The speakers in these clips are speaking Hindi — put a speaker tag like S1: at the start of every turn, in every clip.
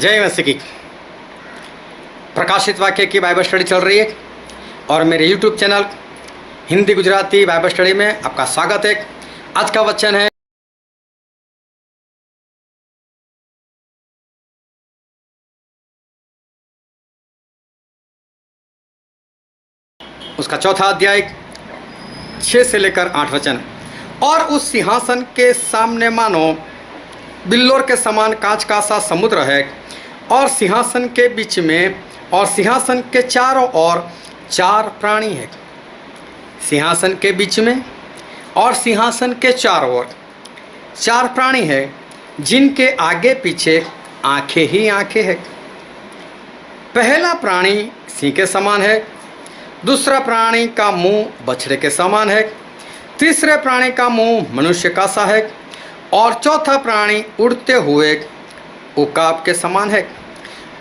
S1: जय मसीह की। प्रकाशित वाक्य की बाइबल स्टडी चल रही है और मेरे YouTube channel Hindi Gujarati Bible study में आपका स्वागत है। आज का वचन है उसका चौथा अध्याय 6 से लेकर 8 वचन। और उस सिंहासन के सामने मानो बिल्लोर के समान कांच का सा समुद्र है, और सिंहासन के बीच में और सिंहासन के चारों ओर 4 प्राणी हैं। सिंहासन के बीच में और सिंहासन के चारों ओर 4 प्राणी हैं, जिनके आगे पीछे आंखें ही आंखें हैं। पहला प्राणी सिंह के समान है, दूसरा प्राणी का मुंह बछड़े के समान है, तीसरे प्राणी का मुंह मनुष्य का सा है, और चौथा प्राणी उड़ते हुए उकाब के समान है।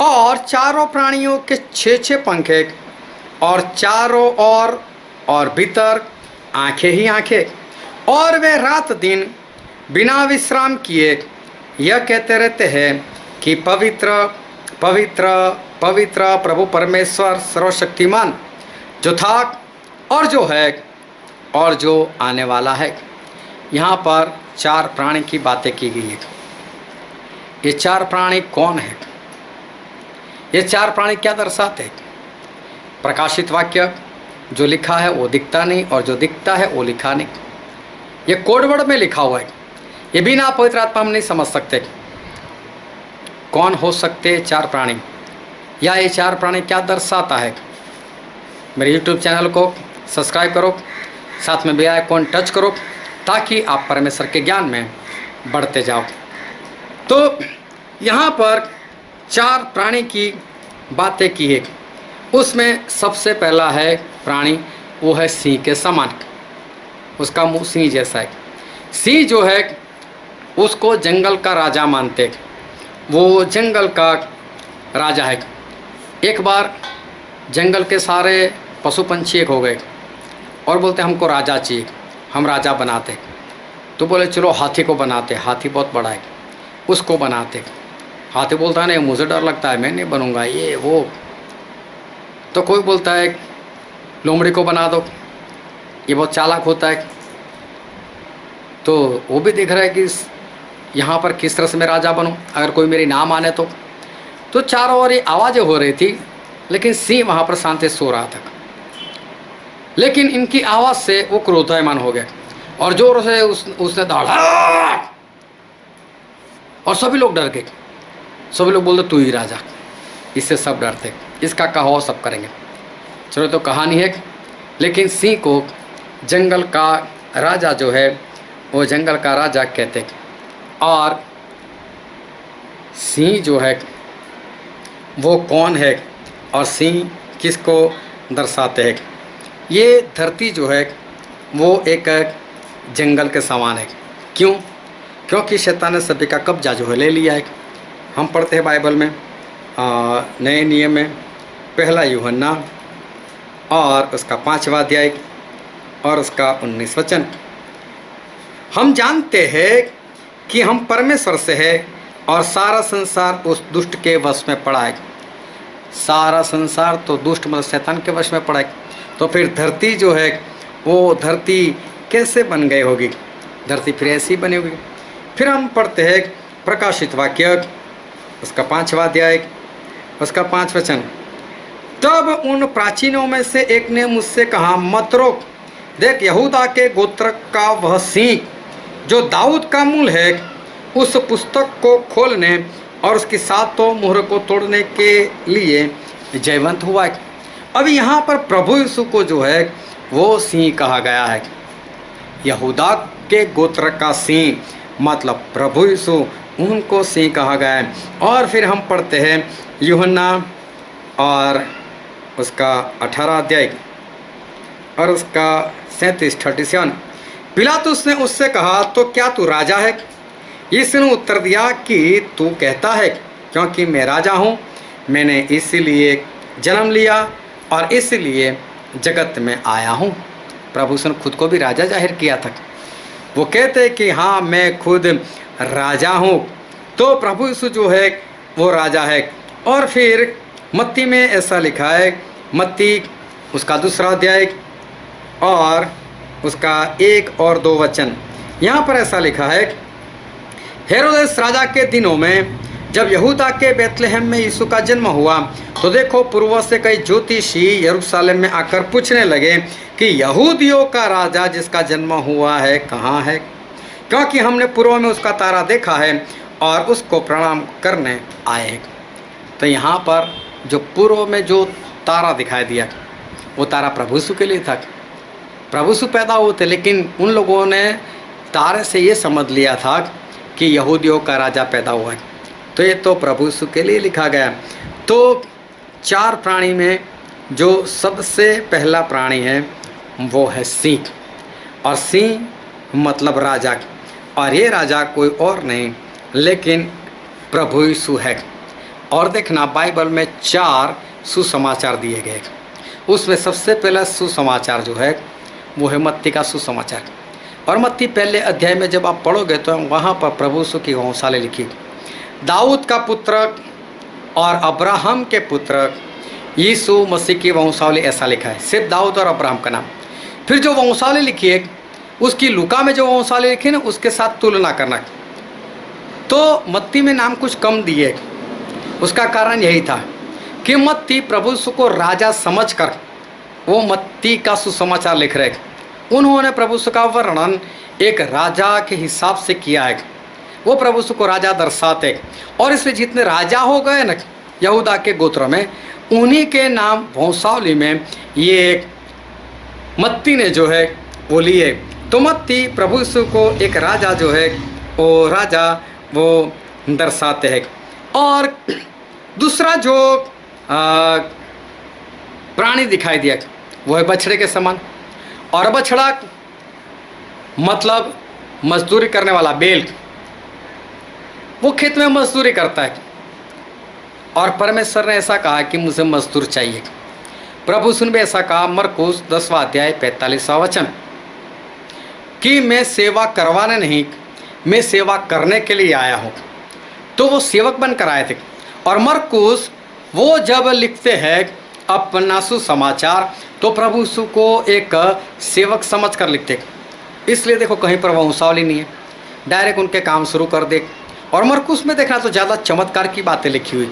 S1: और चारों प्राणियों के 6 पंख हैं, और चारों ओर और भीतर आंखें ही आंखें, और वे रात दिन बिना विश्राम किए यह कहते रहते हैं कि पवित्र पवित्र पवित्र प्रभु परमेश्वर सर्वशक्तिमान, जो था और जो है और जो आने वाला है। यहाँ पर 4 प्राणी की बातें की गई है। ये 4 प्राणी कौन है? ये 4 प्राणी क्या दर्शाते हैं? प्रकाशित वाक्य जो लिखा है वो दिखता नहीं, और जो दिखता है वो लिखा नहीं। ये कोडवर्ड में लिखा हुआ है। ये बिना पवित्र आत्मा हम नहीं समझ सकते कौन हो सकते 4 प्राणी, या ये 4 प्राणी क्या दर्शाता है। मेरे YouTube चैनल को सब्सक्राइब करो, साथ में बेल आइकॉन टच करो, ताकि आप परमेश्वर के ज्ञान में बढ़ते जाओ। तो यहाँ पर 4 प्राणी की बातें की है। उसमें सबसे पहला है प्राणी, वो है सिंह के समान। उसका मुंह सिंह जैसा है। सिंह जो है उसको जंगल का राजा मानते, वो जंगल का राजा है। एक बार जंगल के सारे पशु पंछी एक हो गए और बोलते हमको राजा चाहिए, हम राजा बनाते। तो बोले चलो हाथी को बनाते, हाथी बहुत बड़ा है, उसको बनाते। हाथी बोलता है नहीं, मुझे डर लगता है, मैं नहीं बनूंगा, ये वो। तो कोई बोलता है लोमड़ी को बना दो, ये बहुत चालाक होता है। तो वो भी देख रहा है कि यहाँ पर किस तरह से मैं राजा बनूँ, अगर कोई मेरी ना माने तो चारों ओर ये आवाज़ें हो रही थी, लेकिन सिंह वहाँ पर शांति सो रहा था। लेकिन इनकी आवाज़ से वो क्रोधायमान हो गया और जोर से उसने दौड़ा, और सभी लोग डर गए। सभी लोग बोलते तू ही राजा। इससे सब डरते, इसका कहा हुआ सब करेंगे। चलो तो कहानी है। लेकिन सिंह को जंगल का राजा जो है वो जंगल का राजा कहते। और सिंह जो है वो कौन है और सिंह किसको दर्शाते हैं? ये धरती जो है वो एक जंगल के समान है। क्यों? क्योंकि शैतान ने सभी का कब्जा जो है ले लिया है। हम पढ़ते हैं बाइबल में नए नियम में 1 यूहन्ना और उसका 5वां अध्याय और उसका 19 वचन। हम जानते हैं कि हम परमेश्वर से है और सारा संसार उस दुष्ट के वश में पड़ा है। सारा संसार तो दुष्ट मतलब शैतान के वश में पड़ा है। तो फिर धरती जो है वो धरती कैसे बन गई होगी? धरती फिर ऐसी बनी होगी। फिर हम पढ़ते हैं प्रकाशित वाक्य उसका 5वां अध्याय उसका 5 वचन। तब उन प्राचीनों में से एक ने मुझसे कहा, मत रोक, देख यहूदा के गोत्र का वह सिंह जो दाऊद का मूल है, उस पुस्तक को खोलने और उसकी 7 मुहर को तोड़ने के लिए जयवंत हुआ है। अभी यहाँ पर प्रभु यीशु को जो है वो सिंह कहा गया है। यहूदा के गोत्र का सिंह मतलब प्रभु यीशु, उनको सिंह कहा गया है। और फिर हम पढ़ते हैं यूहन्ना और उसका 18 अध्याय और उसका 37 पिलातुस ने उससे कहा, तो क्या तू राजा है? यीशु ने उत्तर दिया कि तू कहता है, क्योंकि मैं राजा हूँ। मैंने इसीलिए जन्म लिया और इसलिए जगत में आया हूँ। प्रभु ने खुद को भी राजा जाहिर किया था। वो कहते कि हाँ मैं खुद राजा हूँ। तो प्रभु यीशु जो है वो राजा है। और फिर मत्ती में ऐसा लिखा है, मत्ती उसका 2 अध्याय और उसका 1 और 2 वचन, यहाँ पर ऐसा लिखा है, हेरोदेस राजा के दिनों में जब यहूदा के बेतलेहम में यीशु का जन्म हुआ तो देखो पूर्व से कई ज्योतिषी यरूशलेम में आकर पूछने लगे कि यहूदियों का राजा जिसका जन्म हुआ है कहाँ है, क्योंकि हमने पूर्व में उसका तारा देखा है और उसको प्रणाम करने आए। तो यहाँ पर जो पूर्व में जो तारा दिखाई दिया वो तारा प्रभु यीशु के लिए था। प्रभु यीशु पैदा हुए थे, लेकिन उन लोगों ने तारे से ये समझ लिया था कि यहूदियों का राजा पैदा हुआ है। तो ये तो प्रभु यीशु के लिए लिखा गया। तो 4 प्राणी में जो सबसे पहला प्राणी है वो है सिंह, और सिंह मतलब राजा, और ये राजा कोई और नहीं लेकिन प्रभु यीशु है। और देखना बाइबल में 4 सुसमाचार दिए गए, उसमें सबसे पहला सुसमाचार जो है वो है मत्ती का सुसमाचार। और मत्ती पहले अध्याय में जब आप पढ़ोगे तो वहाँ पर प्रभु यीशु की वंशावली लिखी, दाऊद का पुत्र और अब्राहम के पुत्र यीशु मसीह की वंशावली, ऐसा लिखा है, सिर्फ दाऊद और अब्राहम का नाम। फिर जो वंशावली लिखी है उसकी लूका में जो वंशावली लिखी है ना उसके साथ तुलना करना। तो मत्ती में नाम कुछ कम दिए, उसका कारण यही था कि मत्ती प्रभु यीशु को राजा समझकर वो मत्ती का सुसमाचार लिख रहे। उन्होंने प्रभु यीशु का वर्णन एक राजा के हिसाब से किया है, वो प्रभु यीशु को राजा दर्शाते। और इसमें जितने राजा हो गए ना यहूदा के गोत्रों में, उन्हीं के नाम वंशावली में ये मत्ती ने जो है वो लिए। तो मत्ती प्रभु यीशु को एक राजा जो है वो राजा वो दर्शाते हैं। और दूसरा जो प्राणी दिखाई दिया वो है बछड़े के समान। और बछड़ा मतलब मजदूरी करने वाला बैल, वो खेत में मजदूरी करता है और परमेश्वर ने ऐसा कहा कि मुझे मजदूर चाहिए। प्रभु सुन भी ऐसा कहा, मरकुस 10वां अध्याय 45वां वचन, कि मैं सेवा करवाने नहीं, मैं सेवा करने के लिए आया हूँ। तो वो सेवक बनकर आए थे। और मरकुस वो जब लिखते हैं अपना सुसमाचार तो प्रभु यीशु को एक सेवक समझकर लिखते, इसलिए देखो कहीं पर वंशावली नहीं है, डायरेक्ट उनके काम शुरू कर दे। और मरकुस में देखना तो ज़्यादा चमत्कार की बातें लिखी हुई,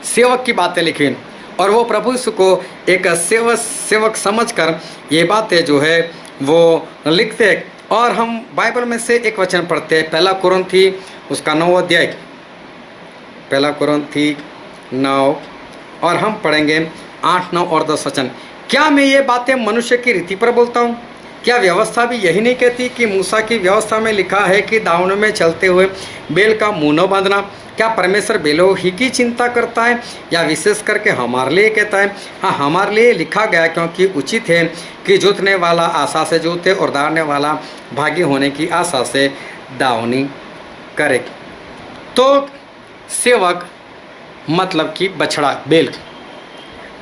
S1: सेवक की बातें लिखी हुई, और वो प्रभु यीशु को एक सेवक समझकर ये बातें जो है वो लिखते हैं। और हम बाइबल में से एक वचन पढ़ते हैं, 1 कुरिन्थी उसका 9 अध्याय, 1 कुरिन्थी 9, और हम पढ़ेंगे 8, 9 और 10 वचन। क्या मैं ये बातें मनुष्य की रीति पर बोलता हूँ? क्या व्यवस्था भी यही नहीं कहती कि मूसा की व्यवस्था में लिखा है कि दाउन में चलते हुए बैल का मुँह न बांधना? क्या परमेश्वर बैलों ही की चिंता करता है या विशेष करके हमारे लिए कहता है? हाँ, हमारे लिए लिखा गया, क्योंकि उचित है कि जोतने वाला आशा से जोते और दावने वाला भागी होने की आशा से दावनी करे। तो सेवक मतलब कि बछड़ा बैल।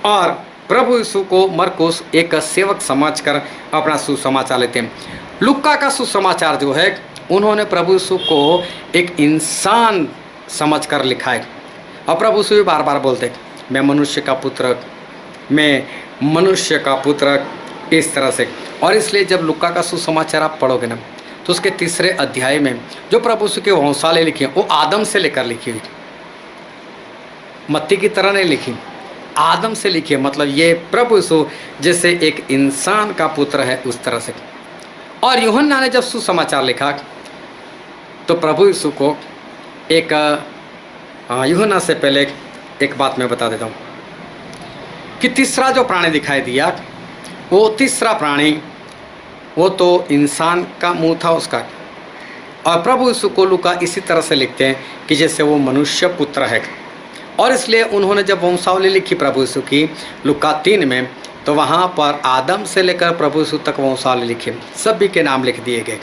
S1: और प्रभु यीशु को मरकुस एक सेवक समझकर अपना सुसमाचार लेते हैं। लुक्का का सुसमाचार जो है उन्होंने प्रभु यीशु को एक इंसान समझकर लिखा है। और प्रभु यीशु भी बार बार बोलते मैं मनुष्य का पुत्र, मैं मनुष्य का पुत्र, इस तरह से। और इसलिए जब लुक्का का सुसमाचार आप पढ़ोगे ना तो उसके 3 अध्याय में जो प्रभु यीशु के वंशावली लिखी है वो आदम से लेकर लिखी हुई, मत्ती की तरह नहीं लिखी, आदम से लिखी है। मतलब ये प्रभु यीशु जैसे एक इंसान का पुत्र है उस तरह से। और यूहन्ना ने जब सुसमाचार लिखा तो प्रभु यीशु को एक यूहन्ना से पहले एक बात मैं बता देता हूँ कि तीसरा जो प्राणी दिखाई दिया वो तीसरा प्राणी वो तो इंसान का मुंह था उसका। और प्रभु यीशु को लूका इसी तरह से लिखते हैं कि जैसे वो मनुष्य पुत्र है। और इसलिए उन्होंने जब वंशावली लिखी प्रभु यीशु की लूका 3 में तो वहाँ पर आदम से लेकर प्रभु यीशु तक वंशावली लिखी, सभी के नाम लिख दिए गए।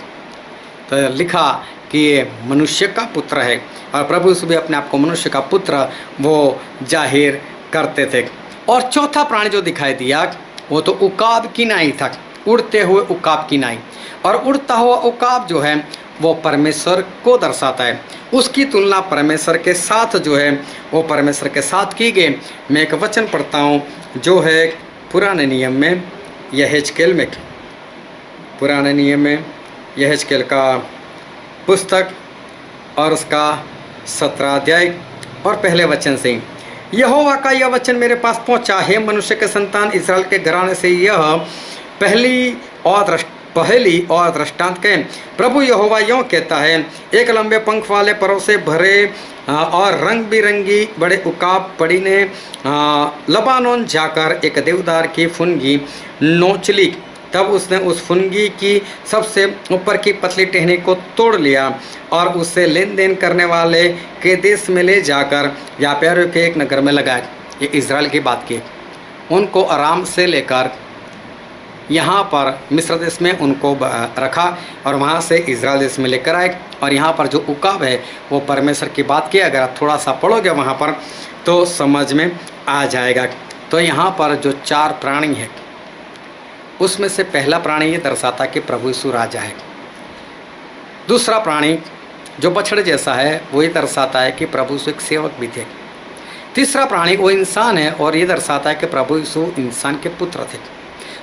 S1: तो लिखा कि ये मनुष्य का पुत्र है। और प्रभु यीशु भी अपने आप को मनुष्य का पुत्र वो जाहिर करते थे। और चौथा प्राणी जो दिखाई दिया वो तो उकाब की नाई था, उड़ते हुए उकाब की नाई। और उड़ता हुआ उकाब जो है वो परमेश्वर को दर्शाता है। उसकी तुलना परमेश्वर के साथ जो है वो परमेश्वर के साथ की गई। मैं एक वचन पढ़ता हूँ जो है पुराने नियम में यहेजकेल में, पुराने नियम में यहेजकेल का पुस्तक और उसका 17 अध्याय और पहले वचन से, यहोवा का यह वचन मेरे पास पहुंचा, हे मनुष्य के संतान, इस्राएल के घराने से यह पहली और दृष्टांत कहें। प्रभु यहोवा यों कहता है, एक लंबे पंख वाले परों से भरे और रंग बिरंगी बड़े उकाब पड़ी ने लबानोन जाकर एक देवदार की फुनगी नोच ली। तब उसने उस फुनगी की सबसे ऊपर की पतली टहनी को तोड़ लिया और उससे लेन देन करने वाले के देश में ले जाकर व्यापारियों के एक नगर में लगाया। ये इज़राइल की बात की। उनको आराम से लेकर यहाँ पर मिस्र देश में उनको रखा और वहाँ से इज़राइल देश में लेकर आए। और यहाँ पर जो उकाब है वो परमेश्वर की बात की। अगर आप थोड़ा सा पढ़ोगे वहाँ पर तो समझ में आ जाएगा। तो यहाँ पर जो 4 प्राणी है उसमें से पहला प्राणी ये दर्शाता कि प्रभु यीशु राजा है। दूसरा प्राणी जो बछड़े जैसा है वो ये दर्शाता है कि प्रभु यीशु एक सेवक भी थे। तीसरा प्राणी वो इंसान है और ये दर्शाता है कि प्रभु यीशु इंसान के पुत्र थे।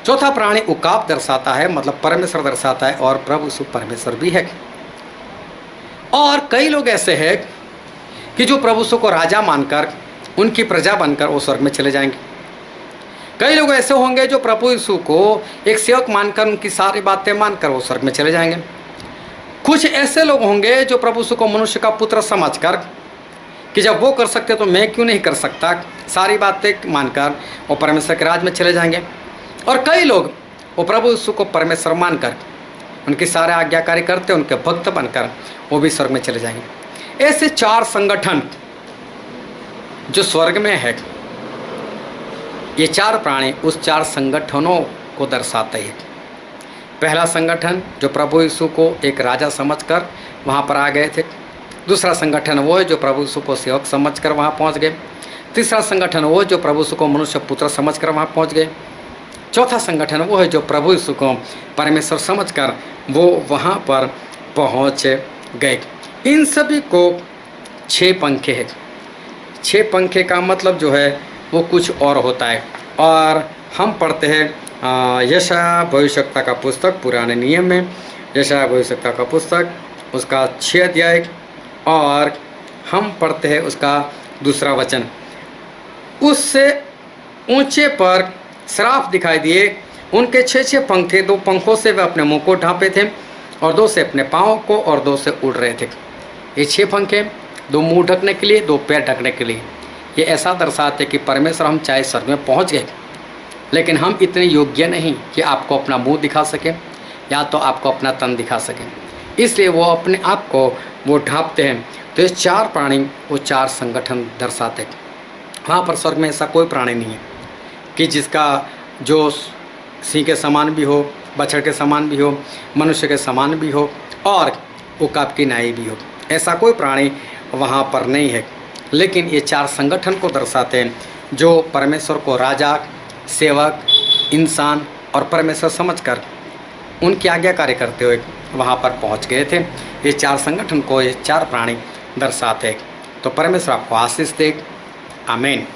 S1: चौथा प्राणी उकाब दर्शाता है, मतलब परमेश्वर दर्शाता है और प्रभु यीशु परमेश्वर भी है। और कई लोग ऐसे हैं कि जो प्रभु यीशु को राजा मानकर उनकी प्रजा बनकर वो स्वर्ग में चले जाएंगे। कई लोग ऐसे होंगे जो प्रभु यीशु को एक सेवक मानकर उनकी सारी बातें मानकर वो स्वर्ग में चले जाएंगे। कुछ ऐसे लोग होंगे जो प्रभु यीशु को मनुष्य का पुत्र समझकर कि जब वो कर सकते तो मैं क्यों नहीं कर सकता, सारी बातें मानकर वो परमेश्वर के राज में चले जाएंगे। और कई लोग वो प्रभु यीशु को परमेश्वर मानकर उनकी सारे आज्ञाकारी करते उनके भक्त बनकर वो भी स्वर्ग में चले जाएंगे। ऐसे 4 संगठन जो स्वर्ग में है, ये 4 प्राणी उस 4 संगठनों को दर्शाते हैं। पहला संगठन जो प्रभु यीशु को एक राजा समझकर वहाँ पर आ गए थे। दूसरा संगठन वो है जो प्रभु यीशु को सेवक समझकर वहाँ पहुँच गए। तीसरा संगठन वो जो प्रभु यीशु को मनुष्य पुत्र समझकर वहाँ पहुँच गए। चौथा संगठन वो है जो प्रभु यीशु को परमेश्वर समझकर वो वहाँ पर पहुँच गए। इन सभी को 6 पंखे हैं। 6 पंखे का मतलब जो है वो कुछ और होता है। और हम पढ़ते हैं यशायाह भविष्यवक्ता का पुस्तक पुराने नियम में, यशायाह भविष्यवक्ता का पुस्तक उसका 6 अध्याय और हम पढ़ते हैं उसका 2 वचन। उससे ऊंचे पर सराफ दिखाई दिए, उनके 6 पंख थे, 2 पंखों से वे अपने मुंह को ढांपे थे और 2 से अपने पाँव को और 2 से उड़ रहे थे। ये 6 पंखे, 2 मुंह ढकने के लिए, 2 पैर ढकने के लिए। ये ऐसा दर्शाते कि परमेश्वर हम चाहे स्वर्ग में पहुंच गए लेकिन हम इतने योग्य नहीं कि आपको अपना मुंह दिखा सकें या तो आपको अपना तन दिखा सकें, इसलिए वो अपने आप को वो ढांपते हैं। तो ये 4 प्राणी वो 4 संगठन दर्शाते हैं। वहाँ पर स्वर्ग में ऐसा कोई प्राणी नहीं है कि जिसका जो सिंह के समान भी हो, बछड़ के समान भी हो, मनुष्य के समान भी हो और उकाब की नाई भी हो। ऐसा कोई प्राणी वहाँ पर नहीं है। लेकिन ये 4 संगठन को दर्शाते हैं जो परमेश्वर को राजा, सेवक, इंसान और परमेश्वर समझकर उनकी आज्ञाकारी करते हुए वहाँ पर पहुँच गए थे। ये 4 संगठन को ये 4 प्राणी दर्शाते हैं। तो परमेश्वर आपको आशीष दे। आमीन।